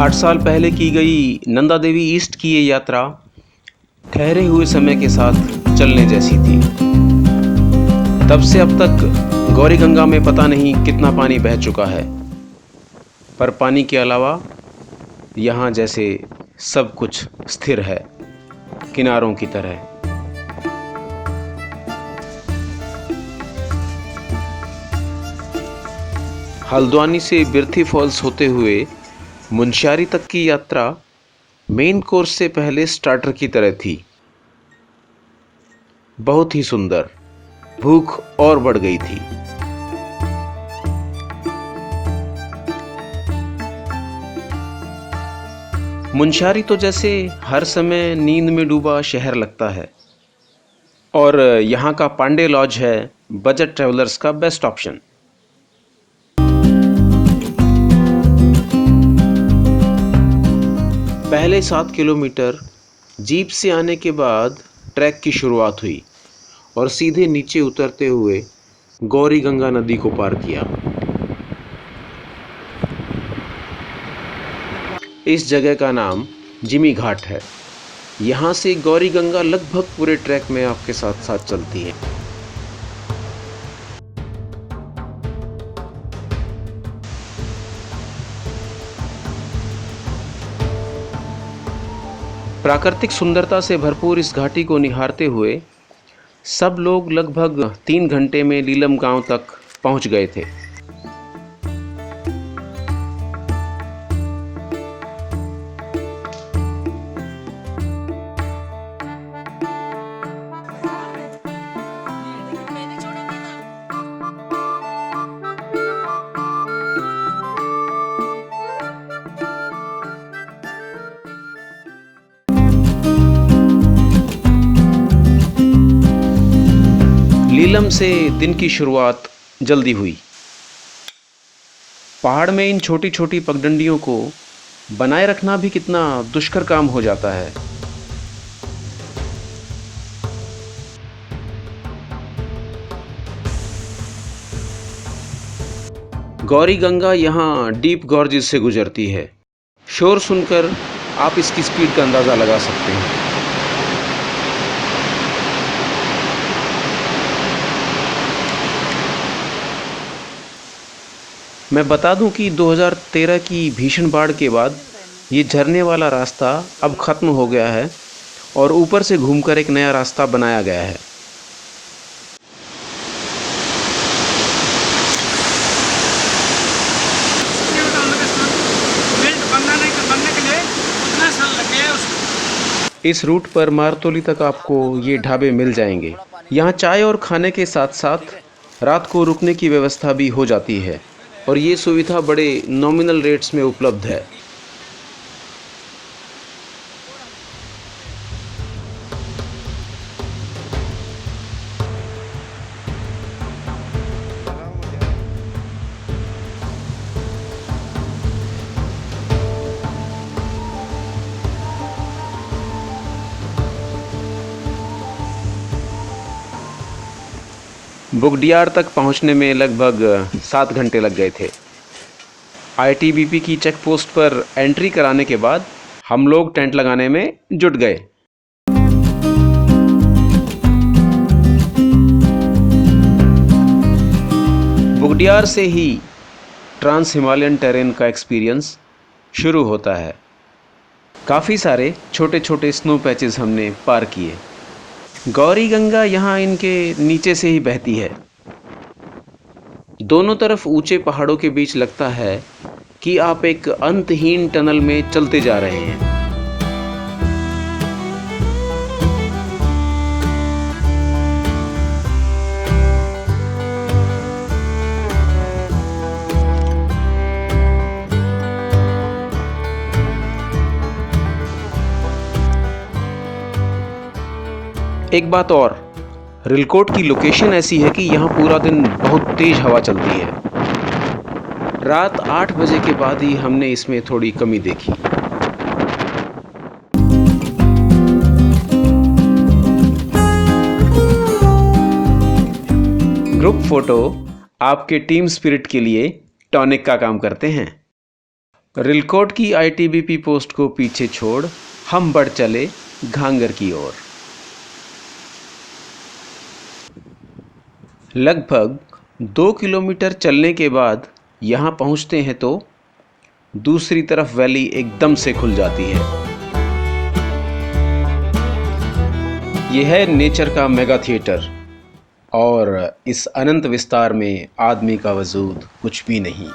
8 साल पहले की गई नंदा देवी ईस्ट की ये यात्रा ठहरे हुए समय के साथ चलने जैसी थी। तब से अब तक गौरी गंगा में पता नहीं कितना पानी बह चुका है, पर पानी के अलावा यहाँ जैसे सब कुछ स्थिर है, किनारों की तरह। हल्द्वानी से बिरथी फॉल्स होते हुए मुनस्यारी तक की यात्रा मेन कोर्स से पहले स्टार्टर की तरह थी। बहुत ही सुंदर, भूख और बढ़ गई थी। मुनस्यारी तो जैसे हर समय नींद में डूबा शहर लगता है, और यहाँ का पांडे लॉज है बजट ट्रैवलर्स का बेस्ट ऑप्शन। पहले 7 किलोमीटर जीप से आने के बाद ट्रैक की शुरुआत हुई और सीधे नीचे उतरते हुए गौरी गंगा नदी को पार किया। इस जगह का नाम जिमी घाट है। यहाँ से गौरी गंगा लगभग पूरे ट्रैक में आपके साथ साथ चलती है। प्राकृतिक सुंदरता से भरपूर इस घाटी को निहारते हुए सब लोग लगभग 3 घंटे में लीलम गांव तक पहुंच गए थे। लीलम से दिन की शुरुआत जल्दी हुई। पहाड़ में इन छोटी छोटी पगडंडियों को बनाए रखना भी कितना दुष्कर काम हो जाता है। गौरी गंगा यहाँ डीप गॉर्जेस से गुजरती है। शोर सुनकर आप इसकी स्पीड का अंदाज़ा लगा सकते हैं। मैं बता दूं कि 2013 की भीषण बाढ़ के बाद ये झरने वाला रास्ता अब ख़त्म हो गया है और ऊपर से घूमकर एक नया रास्ता बनाया गया है। इस रूट पर मारतोली तक आपको ये ढाबे मिल जाएंगे। यहाँ चाय और खाने के साथ साथ रात को रुकने की व्यवस्था भी हो जाती है और ये सुविधा बड़े नॉमिनल रेट्स में उपलब्ध है। बुगडियार तक पहुंचने में लगभग 7 घंटे लग गए थे। आईटीबीपी की चेक पोस्ट पर एंट्री कराने के बाद हम लोग टेंट लगाने में जुट गए। बुगडियार से ही ट्रांस हिमालयन टेरेन का एक्सपीरियंस शुरू होता है। काफ़ी सारे छोटे छोटे स्नो पैचेस हमने पार किए। गौरी गंगा यहाँ इनके नीचे से ही बहती है। दोनों तरफ ऊंचे पहाड़ों के बीच लगता है कि आप एक अंतहीन टनल में चलते जा रहे हैं। एक बात और, रिलकोट की लोकेशन ऐसी है कि यहाँ पूरा दिन बहुत तेज हवा चलती है। रात 8 बजे के बाद ही हमने इसमें थोड़ी कमी देखी। ग्रुप फोटो आपके टीम स्पिरिट के लिए टॉनिक का काम करते हैं। रिलकोट की आईटीबीपी पोस्ट को पीछे छोड़ हम बढ़ चले घांगर की ओर। लगभग 2 किलोमीटर चलने के बाद यहाँ पहुँचते हैं तो दूसरी तरफ वैली एकदम से खुल जाती है। यह है नेचर का मेगा थिएटर और इस अनंत विस्तार में आदमी का वजूद कुछ भी नहीं।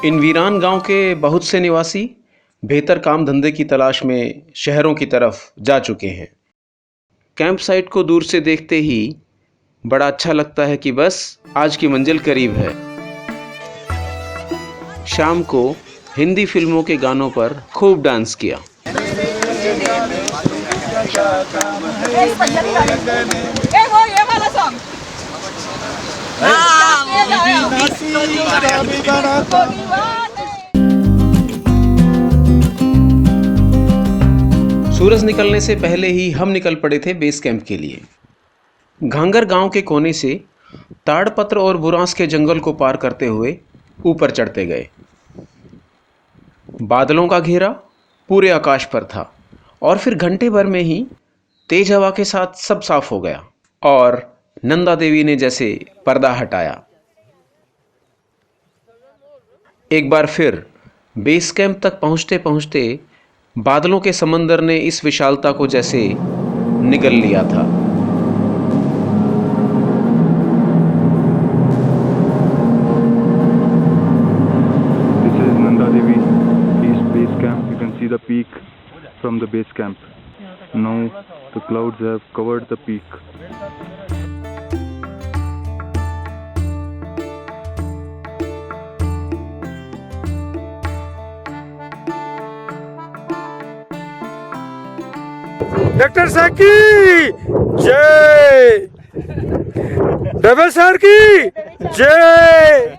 इन वीरान गांव के बहुत से निवासी बेहतर काम धंधे की तलाश में शहरों की तरफ जा चुके हैं। कैंप साइट को दूर से देखते ही बड़ा अच्छा लगता है कि बस आज की मंजिल करीब है। शाम को हिंदी फिल्मों के गानों पर खूब डांस किया। सूरज निकलने से पहले ही हम निकल पड़े थे बेस कैंप के लिए। घांगर गांव के कोने से ताड़पत्र और बुरांस के जंगल को पार करते हुए ऊपर चढ़ते गए। बादलों का घेरा पूरे आकाश पर था और फिर घंटे भर में ही तेज हवा के साथ सब साफ हो गया और नंदा देवी ने जैसे पर्दा हटाया। एक बार फिर बेस कैंप तक पहुंचते पहुंचते बादलों के समंदर ने इस विशालता को जैसे निगल लिया था। This is Nanda Devi East Base Camp. You can see the peak from the base camp. Now the clouds have covered the peak. Doctor साहब की जय, डबल सर की जय।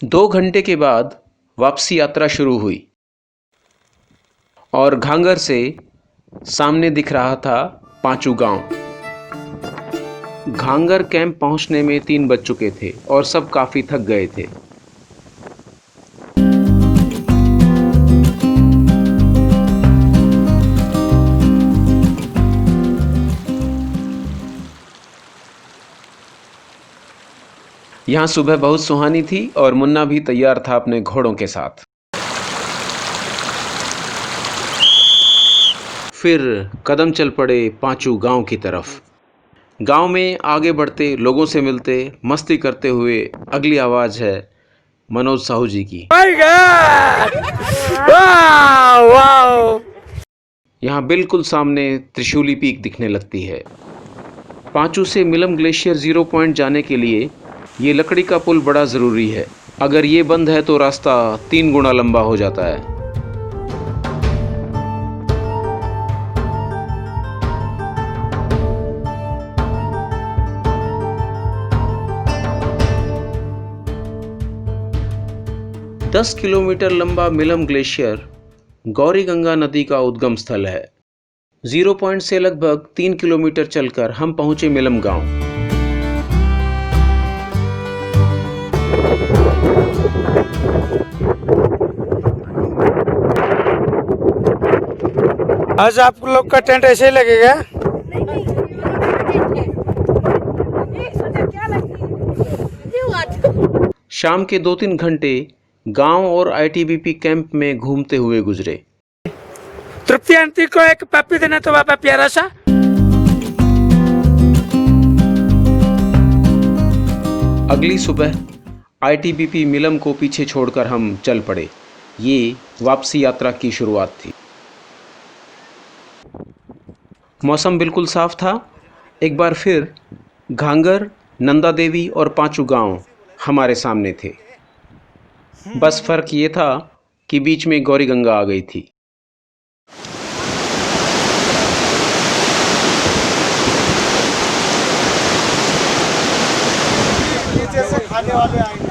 2 घंटे के बाद वापसी यात्रा शुरू हुई और घांगर से सामने दिख रहा था पांचू गांव। घांगर कैंप पहुंचने में 3 बज चुके थे और सब काफी थक गए थे। यहाँ सुबह बहुत सुहानी थी और मुन्ना भी तैयार था अपने घोड़ों के साथ। फिर कदम चल पड़े पांचू गांव की तरफ। गांव में आगे बढ़ते, लोगों से मिलते, मस्ती करते हुए अगली आवाज है मनोज साहू जी की। यहाँ बिल्कुल सामने त्रिशूली पीक दिखने लगती है। पांचू से मिलम ग्लेशियर 0 पॉइंट जाने के लिए ये लकड़ी का पुल बड़ा ज़रूरी है। अगर ये बंद है तो रास्ता 3 गुना लंबा हो जाता है। दस किलोमीटर लंबा मिलम ग्लेशियर गौरी गंगा नदी का उद्गम स्थल है। 0 पॉइंट से लगभग 3 किलोमीटर चलकर हम पहुंचे मिलम गांव। आज आप लोग का टेंट ऐसे ही लगेगा। शाम के 2-3 घंटे गांव और आईटीबीपी कैंप में घूमते हुए गुजरे। तृप्ति आंटी को एक पप्पी देना तो बाबा प्यारा सा। अगली सुबह आईटीबीपी मिलम को पीछे छोड़कर हम चल पड़े। ये वापसी यात्रा की शुरुआत थी। मौसम बिल्कुल साफ था। एक बार फिर घांगर, नंदा देवी और पांचू गांव हमारे सामने थे। बस फर्क ये था कि बीच में गौरी गंगा आ गई थी। नीचे से खाने वाले आएंगे।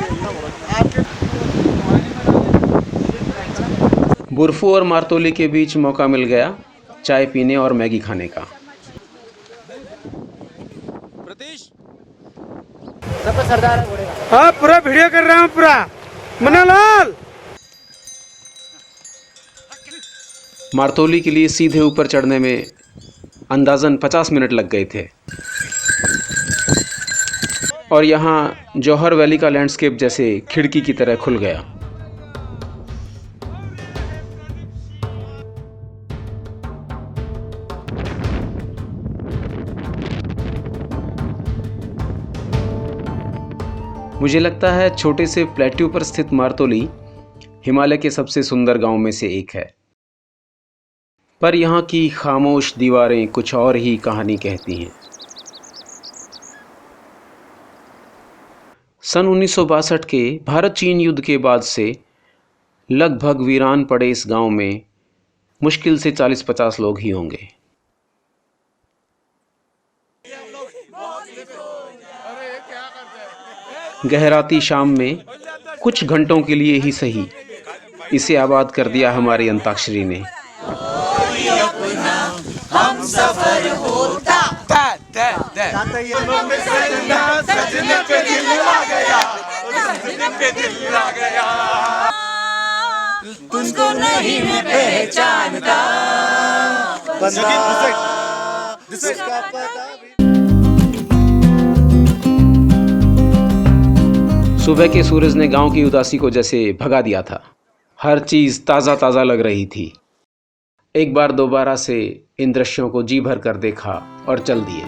बुरफू और मारतोली के बीच मौका मिल गया चाय पीने और मैगी खाने का। हाँ पूरा वीडियो कर रहा हूँ पूरा। मनालाल मारतोली के लिए सीधे ऊपर चढ़ने में अंदाज़न 50 मिनट लग गए थे और यहाँ जौहर वैली का लैंडस्केप जैसे खिड़की की तरह खुल गया। मुझे लगता है छोटे से प्लेट्यू पर स्थित मारतोली हिमालय के सबसे सुंदर गांव में से एक है, पर यहाँ की खामोश दीवारें कुछ और ही कहानी कहती हैं। सन 1962 के भारत चीन युद्ध के बाद से लगभग वीरान पड़े इस गांव में मुश्किल से 40-50 लोग ही होंगे। गहराती शाम में कुछ घंटों के लिए ही सही इसे आबाद कर दिया हमारी अंताक्षरी ने। हम सफर होता तुझको नहीं मैं पहचानता सुबह के सूरज ने गांव की उदासी को जैसे भगा दिया था। हर चीज ताज़ा ताज़ा लग रही थी। एक बार दोबारा से इन दृश्यों को जी भर कर देखा और चल दिए।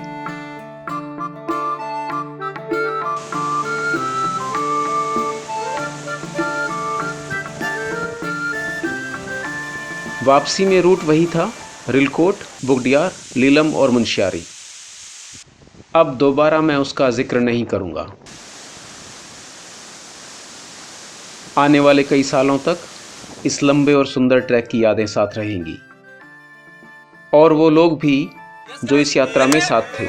वापसी में रूट वही था, रिलकोट, बुगडियार, लीलम और मुंशियारी। अब दोबारा मैं उसका जिक्र नहीं करूंगा। आने वाले कई सालों तक इस लंबे और सुंदर ट्रैक की यादें साथ रहेंगी और वो लोग भी जो इस यात्रा में साथ थे।